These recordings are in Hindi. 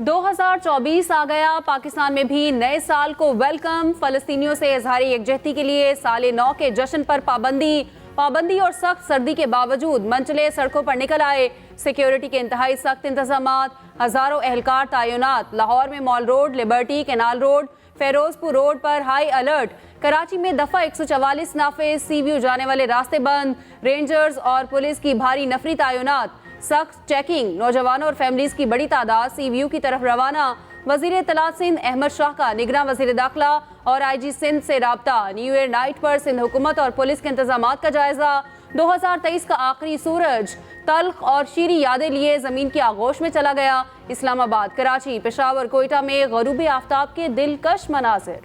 2024 आ गया। पाकिस्तान में भी नए साल को वेलकम। फलस्तीनियों से इजहार यकजहती के लिए साले 9 के जश्न पर पाबंदी और सख्त सर्दी के बावजूद मंचले सड़कों पर निकल आए। सिक्योरिटी के इंतहाई सख्त इंतजामात, हजारों एहलकार तैनात। लाहौर में mall road, liberty, canal road, Ferozepur road पर हाई अलर्ट। कराची में दफा 144 नाफिज, सीव्यू जाने वाले रास्ते बंद। रेंजर्स और पुलिस की भारी नफरी तैनात, सख्त चेकिंग। नौजवानों और फैमिलीज की बड़ी तादाद सीव्यू की तरफ रवाना। वजीर इत्तलात सिंध अहमद शाह का निगरान वजीर दाखिला और IG सिंध से राब्ता। न्यू ईयर नाइट पर सिंध हुकूमत और पुलिस के इंतजामात का जायजा। 2023 का आखिरी सूरज तल्ख और शीरी यादें लिए जमीन की आगोश में चला गया। इस्लामाबाद, कराची, पेशावर, कोयटा में गरूबी आफ्ताब के दिलकश मनाजिर।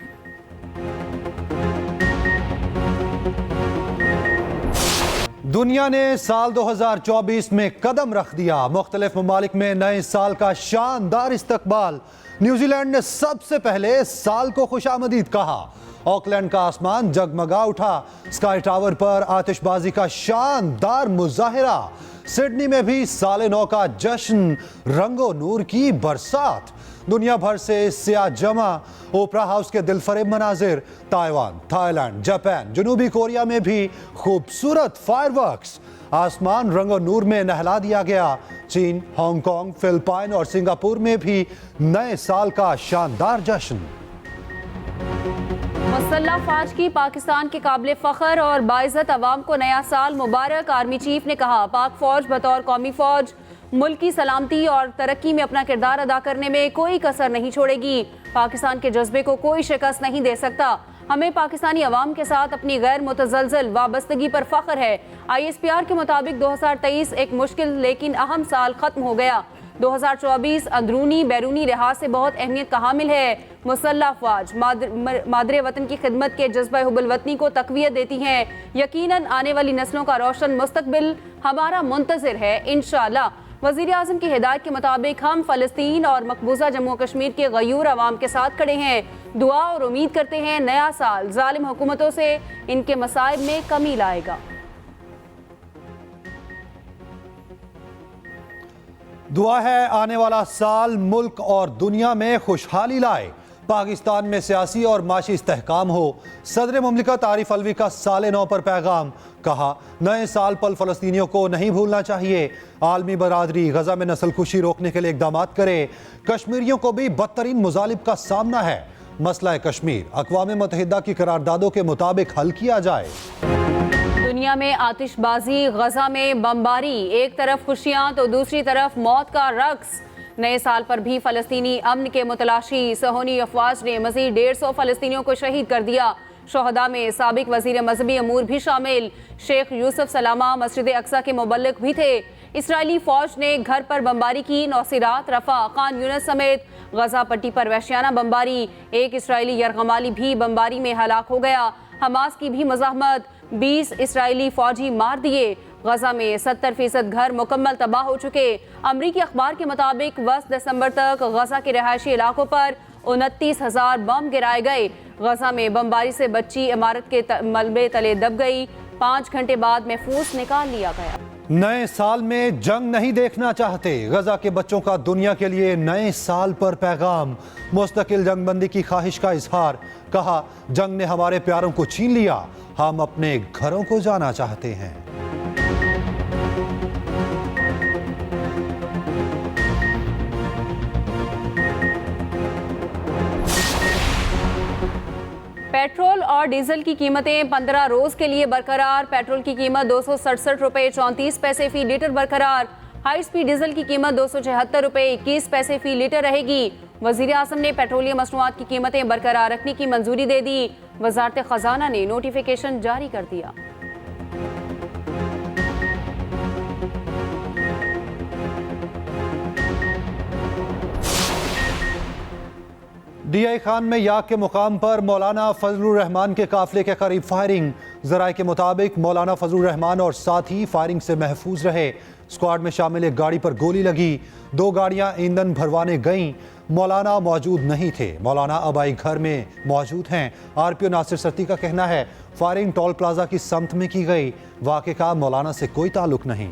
दुनिया ने साल 2024 में कदम रख दिया। मुख्तलिफ ममालिक में नए साल का शानदार इस्तकबाल। न्यूजीलैंड ने सबसे पहले साल को खुशामदीद कहा। ऑकलैंड का आसमान जगमगा उठा। स्काई टावर पर आतिशबाजी का शानदार मुजाहिरा। सिडनी में भी साले 9 का जश्न, रंगो नूर की बरसात। दुनिया भर से सिया जमा। ओपरा हाउस के दिलफरेब मनाजिर। ताइवान, थाईलैंड, जापान, जनूबी कोरिया में भी खूबसूरत फायरवर्क्स। आसमान रंगो नूर में नहला दिया गया। चीन, हांगकांग, फिलिपाइन और सिंगापुर में भी नए साल का शानदार जश्न। मुसल्लह फौज की पाकिस्तान के काबिल फख्र और बाइज़्ज़त अवाम को नया साल मुबारक। आर्मी चीफ ने कहा, पाक फौज बतौर कौमी फौज मुल्क की सलामती और तरक्की में अपना किरदार अदा करने में कोई कसर नहीं छोड़ेगी। पाकिस्तान के जज्बे को कोई शिकस्त नहीं दे सकता। हमें पाकिस्तानी अवाम के साथ अपनी गैर मुतज़लज़ल वाबस्तगी पर फख्र है। ISPR के मुताबिक 2023 एक मुश्किल लेकिन अहम साल खत्म हो गया। 2024 अंदरूनी बैरूनी लिहाज से बहुत अहमियत का हामिल है। मुसल्लह फौज मादरे वतन की खिदमत के जज्बा हुब्बुल वतनी को तक़वियत देती हैं। यकीनन आने वाली नस्लों का रोशन मुस्तकबिल हमारा मुंतज़िर है, इंशाअल्लाह। वज़ीर आज़म की हिदायत के मुताबिक हम फ़लस्तीन और मकबूजा जम्मू कश्मीर के गयूर अवाम के साथ खड़े हैं। दुआ और उम्मीद करते हैं नया साल जालिम हुकूमतों से इनके मसाइब में कमी लाएगा। दुआ है आने वाला साल मुल्क और दुनिया में खुशहाली लाए। पाकिस्तान में सियासी और माशी इस्तेहकाम हो। सदर मुमलिकत आरिफ अलवी का साले 9 पर पैगाम। कहा, नए साल पर फ़लस्तीनियों को नहीं भूलना चाहिए। आलमी बरादरी गजा में नस्लकुशी रोकने के लिए इक़दाम करे। कश्मीरियों को भी बदतरीन मुजालिब का सामना है। मसला कश्मीर अक़वाम मुत्तहिदा की करारदादों के मुताबिक हल किया जाए। दुनिया में आतिशबाजी, गजा में बमबारी, एक तरफ खुशियां तो दूसरी तरफ मौत का रक्स। नए साल पर भी फ़लस्तीनी अमन के मुतलाशी। सहोनी अफवाज ने मज़ीद 150 फ़लस्तीनियों को शहीद कर दिया। शोहदा में साबिक वज़ीर मजहबी अमूर भी शामिल। शेख यूसुफ सलामा मस्जिद अक्सा के मुबल्लिग भी थे। इसराइली फ़ौज ने घर पर बमबारी की। नौसिरात, रफ़ा, खान यूनिस समेत गजा पट्टी पर वहशियाना बमबारी। एक इसराइली यरगमाली भी बमबारी में हलाक हो गया। हमास की भी मज़ाहमत। 20 इसराइली फ़ौजी मार दिए। गजा में 70% घर मुकम्मल तबाह हो चुके। अमरीकी अखबार के मुताबिक 10 दिसंबर तक गजा के रहायशी इलाकों पर 29,000 बम गिराए गए। गजा में बमबारी से बच्ची इमारत के मलबे तले दब गई। 5 घंटे बाद महफूज निकाल लिया गया। नए साल में जंग नहीं देखना चाहते। गजा के बच्चों का दुनिया के लिए नए साल पर पैगाम। मुस्तकिल जंगबंदी की ख्वाहिश का इजहार। कहा, जंग ने हमारे प्यारों को छीन लिया। हम अपने घरों को जाना चाहते हैं। पेट्रोल और डीजल की कीमतें 15 रोज के लिए बरकरार। पेट्रोल की कीमत 267 रुपये 34 पैसे फी लीटर बरकरार। हाई स्पीड डीजल की कीमत 276 रुपये 21 पैसे फी लीटर रहेगी। वजीर आज़म ने पेट्रोलियम मसनूआत की कीमतें बरकरार रखने की मंजूरी दे दी। वजारत खजाना ने नोटिफिकेशन जारी कर दिया। DI खान में याक के मुकाम पर मौलाना फजलुर रहमान के काफिले के करीब फायरिंग। ज़राए के मुताबिक मौलाना फजलुर रहमान और साथी फायरिंग से महफूज रहे। स्क्वाड में शामिल एक गाड़ी पर गोली लगी। 2 गाड़ियां ईंधन भरवाने गईं। मौलाना मौजूद नहीं थे। मौलाना अबाई घर में मौजूद हैं। RPO नासिर सत्ती का कहना है, फायरिंग टोल प्लाजा की समत में की गई। वाक़े का मौलाना से कोई ताल्लुक नहीं।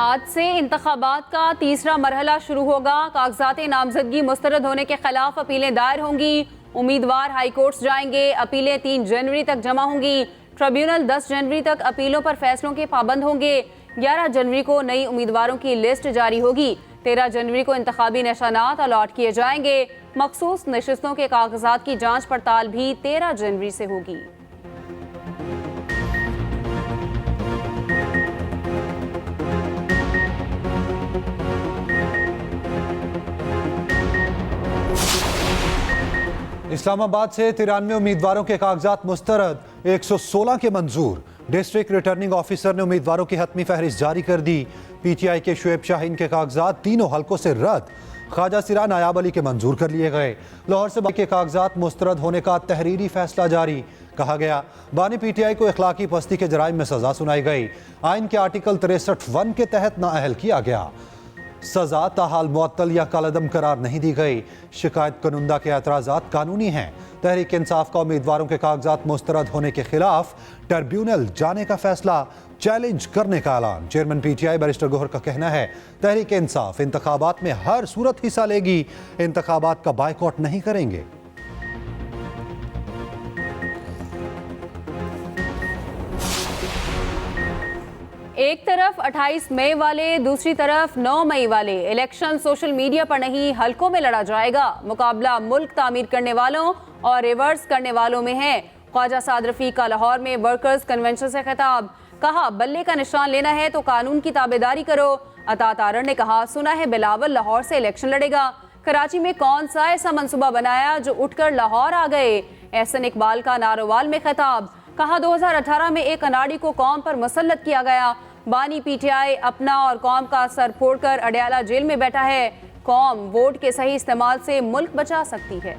आज से इंतखाबात का तीसरा मरहला शुरू होगा। कागजात नामजदगी मुस्तरद होने के खिलाफ अपीलें दायर होंगी। उम्मीदवार हाई कोर्ट्स जाएंगे। अपीलें 3 जनवरी तक जमा होंगी। ट्रिब्यूनल 10 जनवरी तक अपीलों पर फैसलों के पाबंद होंगे। 11 जनवरी को नई उम्मीदवारों की लिस्ट जारी होगी। 13 जनवरी को इंतखाबी निशानात अलॉट किए जाएंगे। मखसूस नशिस्तों के कागजात की जांच पड़ताल भी 13 जनवरी से होगी। इस्लामाबाद से 93 उम्मीदवारों के कागजात मुस्तरद, 116 के मंजूर। डिस्ट्रिक्ट रिटर्निंग ऑफिसर ने उम्मीदवारों की हतमी फहरिस्त जारी कर दी। पीटीआई के शुएब शाहीन के कागजात तीनों हलकों से रद्द। ख्वाजा सिरा नायाब अली के मंजूर कर लिए गए। लाहौर से के कागजात मुस्तरद होने का तहरीरी फैसला जारी। कहा गया बानी पीटीआई को इखलाकी पस्ती के जराइम में सजा सुनाई गई। आइन के आर्टिकल 63(1) के तहत नाअहल किया गया। सजा ताहाल मुअत्तल या कालदम करार नहीं दी गई। शिकायत कनुंदा के एतराज़ात कानूनी हैं। तहरीक इंसाफ का उम्मीदवारों के कागजात मुस्तरद होने के खिलाफ ट्रिब्यूनल जाने का फैसला चैलेंज करने का ऐलान। चेयरमैन पीटीआई बैरिस्टर गोहर का कहना है तहरीक इंसाफ इंतखाबात में हर सूरत हिस्सा लेगी। इंतखाबात का बायकॉट नहीं करेंगे। एक तरफ 28 मई वाले, दूसरी तरफ 9 मई वाले इलेक्शन सोशल मीडिया पर नहीं हलकों में लड़ा जाएगा। मुकाबला मुल्क तामीर करने वालों और रिवर्स करने वालों में है। ख्वाजा साद रफीक का लाहौर में वर्कर्स कन्वेंशन से खिताब। कहा बल्ले का निशान लेना है तो कानून की ताबेदारी करो। अता तारड़ ने कहा सुना है बिलावल लाहौर से इलेक्शन लड़ेगा। कराची में कौन सा ऐसा मंसूबा बनाया जो उठकर लाहौर आ गए। एहसन इकबाल का नारोवाल में खिताब। कहा 2018 में एक अनाड़ी को कौम पर मुसल्लत किया गया। बानी पीटीआई अपना और कौम का सर फोड़कर अडयाला जेल में बैठा है। कौम वोट के सही इस्तेमाल से मुल्क बचा सकती है।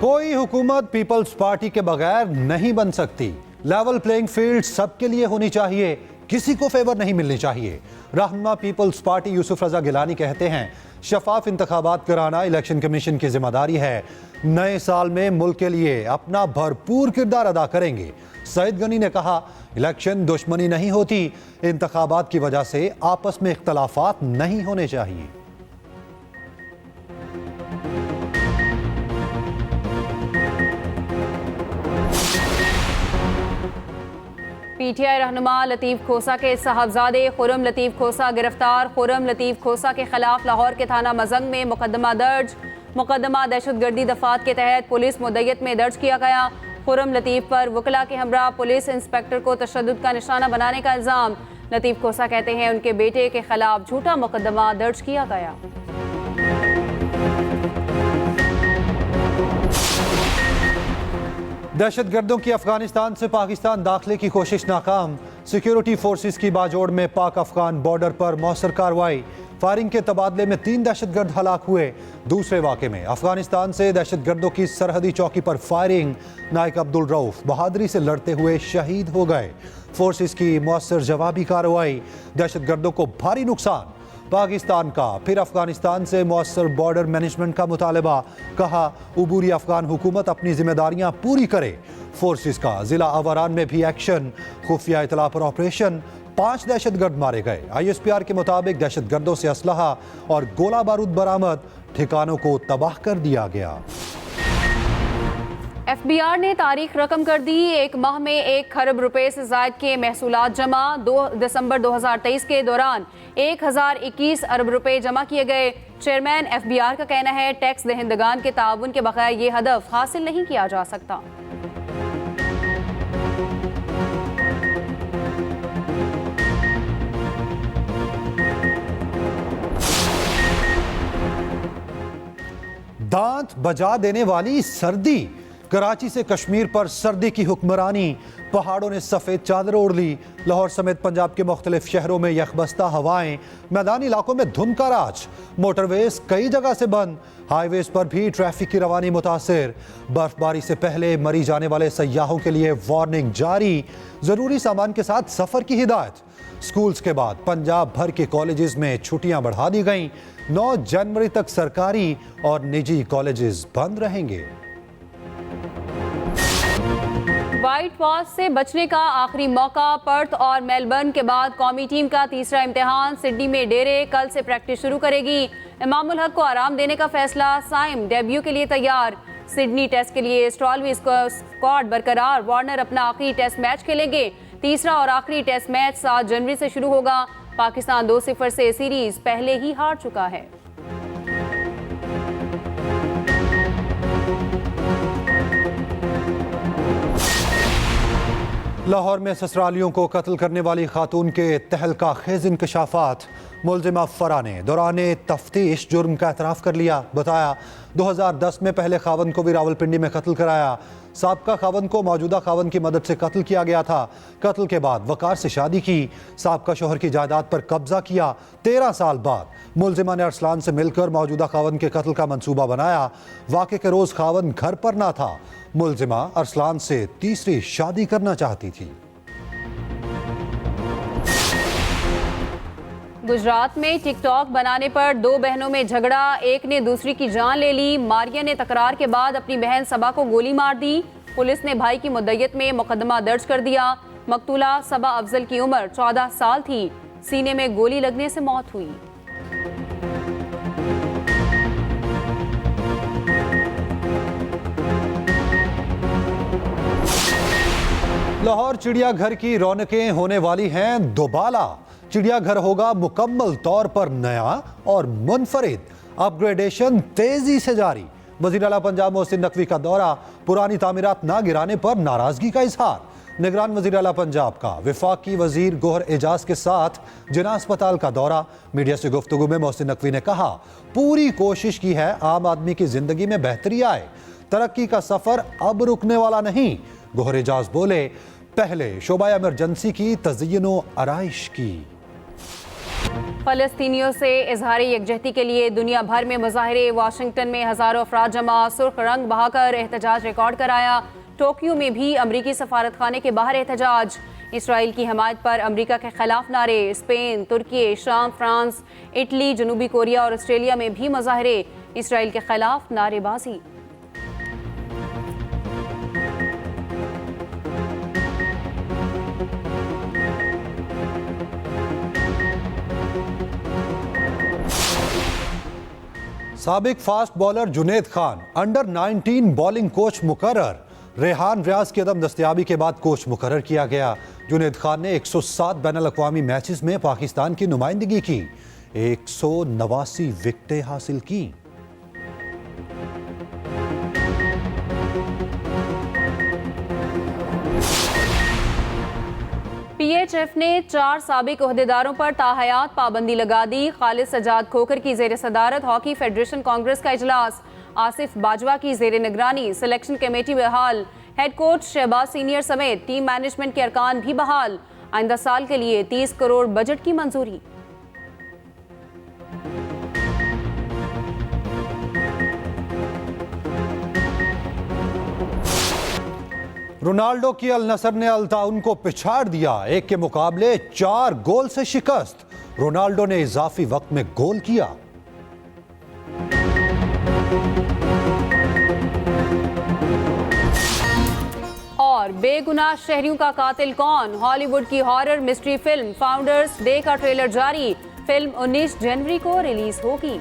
कोई हुकूमत पीपल्स पार्टी के बगैर नहीं बन सकती। लेवल प्लेइंग फील्ड सबके लिए होनी चाहिए, किसी को फेवर नहीं मिलनी चाहिए। रहनुमा पीपल्स पार्टी यूसुफ रजा गिलानी कहते हैं शफाफ इंतखाबात कराना इलेक्शन कमीशन की जिम्मेदारी है। नए साल में मुल्क के लिए अपना भरपूर किरदार अदा करेंगे। सईद गनी ने कहा इलेक्शन दुश्मनी नहीं होती, इंतखाबात की वजह से आपस में इख्तलाफात नहीं होने चाहिए। पीटीआई रहनुमा लतीफ खोसा के साहबजादे खुरम लतीफ खोसा गिरफ्तार। खुरम लतीफ खोसा के खिलाफ लाहौर के थाना मजंग में मुकदमा दर्ज। मुकदमा दहशतगर्दी दफात के तहत पुलिस मुद्दयत में दर्ज किया गया। खुरम लतीफ पर वकला के हमरा पुलिस इंस्पेक्टर को तशद्दुद का निशाना बनाने का इल्जाम। लतीफ खोसा कहते हैं उनके बेटे के खिलाफ झूठा मुकदमा दर्ज किया गया। दहशतगर्दों की अफगानिस्तान से पाकिस्तान दाखिले की कोशिश नाकाम। सिक्योरिटी फोर्सेस की बाजोड़ में पाक अफगान बॉर्डर पर मौसर कार्रवाई। फायरिंग के तबादले में 3 दहशतगर्द हलाक हुए। दूसरे वाक़े में अफगानिस्तान से दहशतगर्दों की सरहदी चौकी पर फायरिंग। नाइक अब्दुल रऊफ बहादुरी से लड़ते हुए शहीद हो गए। फोर्सेस की मौसर जवाबी कार्रवाई। दहशतगर्दों को भारी नुकसान। पाकिस्तान का फिर अफगानिस्तान से मौसर बॉर्डर मैनेजमेंट का मुतालबा। कहा उबूरी अफगान हुकूमत अपनी जिम्मेदारियां पूरी करे। फोर्सेस का जिला अवारान में भी एक्शन। खुफिया इतला पर ऑपरेशन। 5 दहशतगर्द मारे गए। ISPR के मुताबिक दहशतगर्दों से असलहा और गोला बारूद बरामद। ठिकानों को तबाह कर दिया गया। FBR ने तारीख रकम कर दी। एक माह में 1 खरब रुपए से जायद के महसूलात जमा। 2 दिसंबर 2023 के दौरान 1021 अरब रुपए जमा किए गए। चेयरमैन FBR का कहना है टैक्स दहिंदगान के ताउन के बगैर ये हदफ हासिल नहीं किया जा सकता। दांत बजा देने वाली सर्दी। कराची से कश्मीर पर सर्दी की हुक्मरानी। पहाड़ों ने सफ़ेद चादर ओढ़ ली। लाहौर समेत पंजाब के मुख्तलिफ शहरों में यखबस्ता हवाएं। मैदानी इलाकों में धुंध का राज। मोटरवेज कई जगह से बंद। हाईवेज पर भी ट्रैफिक की रवानी मुतासिर। बर्फबारी से पहले मरी जाने वाले सयाहों के लिए वार्निंग जारी। जरूरी सामान के साथ सफर की हिदायत। स्कूल्स के बाद पंजाब भर के कॉलेजेस में छुट्टियां बढ़ा दी गईं। 9 जनवरी तक सरकारी और निजी कॉलेजेस बंद रहेंगे। व्हाइट वॉश से बचने का आखिरी मौका। पर्थ और मेलबर्न के बाद कौमी टीम का तीसरा इम्तिहान सिडनी में डेरे। कल से प्रैक्टिस शुरू करेगी। इमामुल हक को आराम देने का फैसला। साइम डेब्यू के लिए तैयार। सिडनी टेस्ट के लिए स्टॉलवी स्क्वाड बरकरार। वार्नर अपना आखिरी टेस्ट मैच खेलेंगे। तीसरा और आखिरी टेस्ट मैच 7 जनवरी से शुरू होगा। पाकिस्तान 2-0 से सीरीज पहले ही हार चुका है। लाहौर में ससुरालियों को कत्ल करने वाली खातून के तहलका खेज इंकशाफात। मुलजिमा फरा ने दौरान तफ्तीश जुर्म का एतराफ़ कर लिया। बताया 2010 में पहले खावन को भी रावलपिंडी में कत्ल कराया। साबका खावन को मौजूदा खावन की मदद से कत्ल किया गया था। कत्ल के बाद वकार से शादी की। साबका शोहर की जायदाद पर कब्जा किया। 13 साल बाद मुलजिमा ने अरसलान से मिलकर मौजूदा खावन के कत्ल का मंसूबा बनाया। वाक़े के रोज़ खावन घर पर ना था। मुलजिमा अरसलान से तीसरी शादी करना चाहती थी। गुजरात में टिकटॉक बनाने पर 2 बहनों में झगड़ा। एक ने दूसरी की जान ले ली। मारिया ने तकरार के बाद अपनी बहन सबा को गोली मार दी। पुलिस ने भाई की मुद्दयत में मुकदमा दर्ज कर दिया। मकतूला सबा अफजल की उम्र 14 साल थी। सीने में गोली लगने से मौत हुई। लाहौर चिड़ियाघर की रौनकें होने वाली हैं दोबाला। चिड़ियाघर होगा मुकम्मल तौर पर नया और मुनफरिद। अपग्रेडेशन तेजी से जारी। वज़ीर आला पंजाब मोहसिन नकवी का दौरा। पुरानी तामीरात ना गिराने पर नाराजगी का इजहार। निगरान वज़ीर आला पंजाब का वफाकी वज़ीर गोहर एजाज के साथ जिना अस्पताल का दौरा। मीडिया से गुफ्तगू में मोहसिन नकवी ने कहा, पूरी कोशिश की है आम आदमी की जिंदगी में बेहतरी आए। तरक्की का सफर अब रुकने वाला नहीं। गोहर एजाज बोले, पहले शोबा इमरजेंसी की तज़य्युन आराइश की। फलस्तीनियों से इजहार यकजहती के लिए दुनिया भर में मुजाहरे। वाशिंगटन में हजारों अफराद जमा। सुर्ख रंग बहाकर एहतजाज रिकॉर्ड कराया। टोक्यो में भी अमरीकी सफारत खाने के बाहर एहतजाज। इसराइल की हमायत पर अमरीका के खिलाफ नारे। स्पेन, तुर्की, शाम, फ्रांस, इटली, जनूबी कोरिया और ऑस्ट्रेलिया में भी मुजाहरे। इसराइल के खिलाफ नारेबाजी। साबिक fast bowler Junaid Khan under 19 bowling coach मुकर्रर। रेहान रियाज की अदम दस्तयाबी के बाद कोच मुकर्रर किया गया। जुनेद खान ने 107 बैनुल अक़वामी मैचेस में पाकिस्तान की नुमाइंदगी की। 189 विकेटें हासिल की। PHF ने 4 साबिक ओहदेदारों पर ताहयात पाबंदी लगा दी। खालिद सजाद खोखर की जेर सदारत हॉकी फेडरेशन कांग्रेस का इजलास। आसिफ बाजवा की जेर निगरानी सिलेक्शन कमेटी बहाल। हेड कोच शहबाज सीनियर समेत टीम मैनेजमेंट के अरकान भी बहाल। आइंदा साल के लिए 30 करोड़ बजट की मंजूरी। रोनाल्डो की अल नसर ने अल ताउन को पिछाड़ दिया। 1 के मुकाबले 4 गोल से शिकस्त। रोनाल्डो ने इजाफी वक्त में गोल किया। और बेगुनाह शहरियों का कातिल कौन? हॉलीवुड की horror mystery film founders day का ट्रेलर जारी। फिल्म 19 जनवरी को रिलीज होगी।